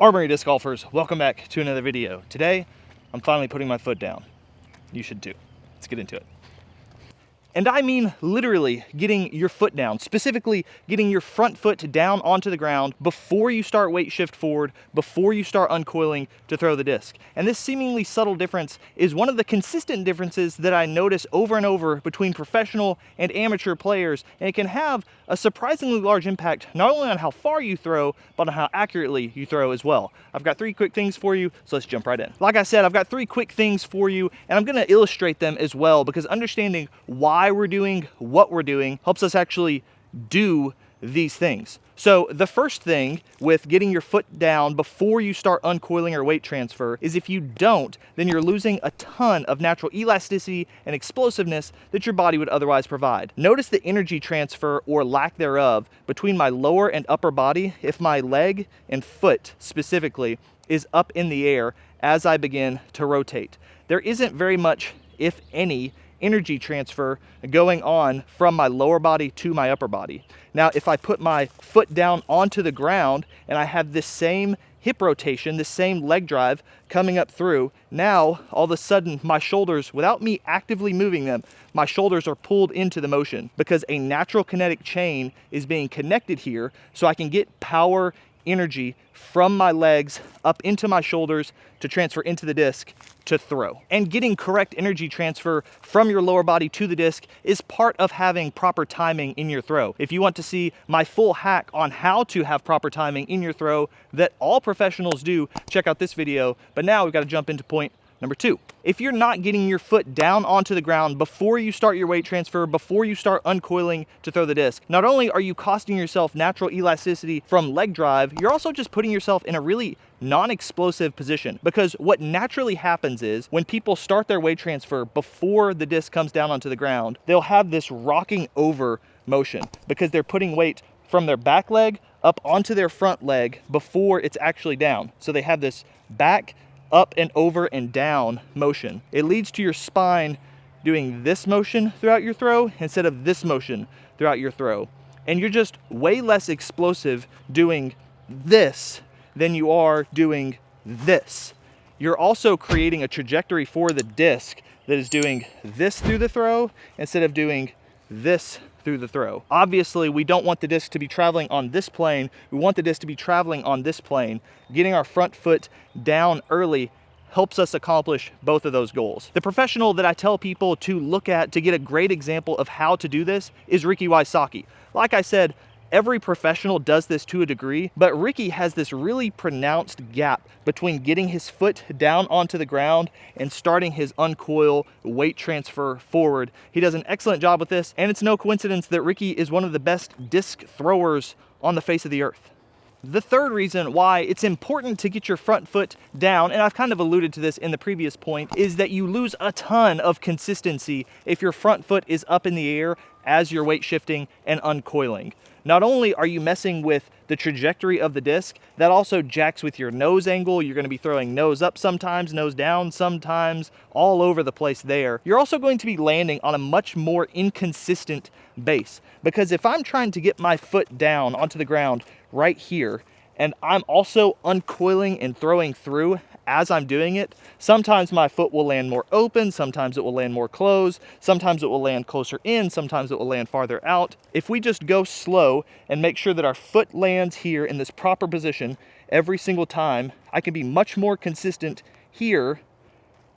Armory disc golfers, welcome back to another video. Today, I'm finally putting my foot down. You should too. Let's get into it. And I mean literally getting your foot down, specifically getting your front foot down onto the ground before you start weight shift forward, before you start uncoiling to throw the disc. And this seemingly subtle difference is one of the consistent differences that I notice over and over between professional and amateur players, and it can have a surprisingly large impact not only on how far you throw, but on how accurately you throw as well. I've got 3 quick things for you, so let's jump right in. Like I said, I've got 3 quick things for you, and I'm gonna illustrate them as well, because understanding why we're doing what we're doing helps us actually do these things. So the first thing with getting your foot down before you start uncoiling or weight transfer is if you don't, then you're losing a ton of natural elasticity and explosiveness that your body would otherwise provide. Notice the energy transfer or lack thereof between my lower and upper body if my leg and foot specifically is up in the air as I begin to rotate. There isn't very much, if any, energy transfer going on from my lower body to my upper body. Now, if I put my foot down onto the ground and I have this same hip rotation, this same leg drive coming up through, now all of a sudden my shoulders, without me actively moving them, my shoulders are pulled into the motion because a natural kinetic chain is being connected here, so I can get power, energy from my legs up into my shoulders to transfer into the disc to throw. And getting correct energy transfer from your lower body to the disc is part of having proper timing in your throw. If you want to see my full hack on how to have proper timing in your throw that all professionals do, check out this video. But now we've got to jump into point number 2. If you're not getting your foot down onto the ground before you start your weight transfer, before you start uncoiling to throw the disc, not only are you costing yourself natural elasticity from leg drive, you're also just putting yourself in a really non-explosive position, because what naturally happens is when people start their weight transfer before the disc comes down onto the ground, they'll have this rocking over motion because they're putting weight from their back leg up onto their front leg before it's actually down. So they have this back, up and over and down motion. It leads to your spine doing this motion throughout your throw instead of this motion throughout your throw. And you're just way less explosive doing this than you are doing this. You're also creating a trajectory for the disc that is doing this through the throw instead of doing this through the throw. Obviously, we don't want the disc to be traveling on this plane. We want the disc to be traveling on this plane. Getting our front foot down early helps us accomplish both of those goals. The professional that I tell people to look at to get a great example of how to do this is Ricky Wysocki. Like I said, every professional does this to a degree, but Ricky has this really pronounced gap between getting his foot down onto the ground and starting his uncoil weight transfer forward. He does an excellent job with this, and it's no coincidence that Ricky is one of the best disc throwers on the face of the earth. The third reason why it's important to get your front foot down, and I've kind of alluded to this in the previous point, is that you lose a ton of consistency if your front foot is up in the air as you're weight shifting and uncoiling. Not only are you messing with the trajectory of the disc, that also jacks with your nose angle. You're going to be throwing nose up sometimes, nose down sometimes, all over the place there. You're also going to be landing on a much more inconsistent base, because if I'm trying to get my foot down onto the ground right here, and I'm also uncoiling and throwing through as I'm doing it, sometimes my foot will land more open, sometimes it will land more closed, sometimes it will land closer in, sometimes it will land farther out. If we just go slow and make sure that our foot lands here in this proper position every single time, I can be much more consistent here,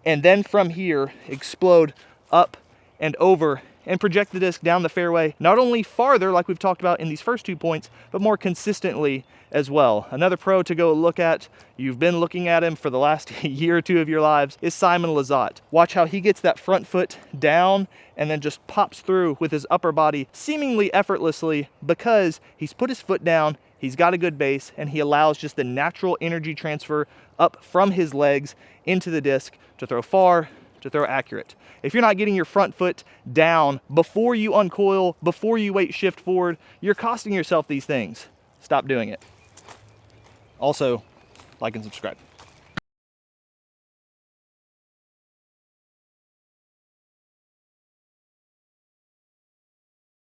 and then from here explode up and over and project the disc down the fairway, not only farther like we've talked about in these first 2 points, but more consistently as well. Another pro to go look at, you've been looking at him for the last year or 2 of your lives, is Simon Lizotte. Watch how he gets that front foot down and then just pops through with his upper body seemingly effortlessly, because he's put his foot down, he's got a good base, and he allows just the natural energy transfer up from his legs into the disc to throw far, to throw accurate. If you're not getting your front foot down before you uncoil, before you weight shift forward, you're costing yourself these things. Stop doing it. Also, like and subscribe.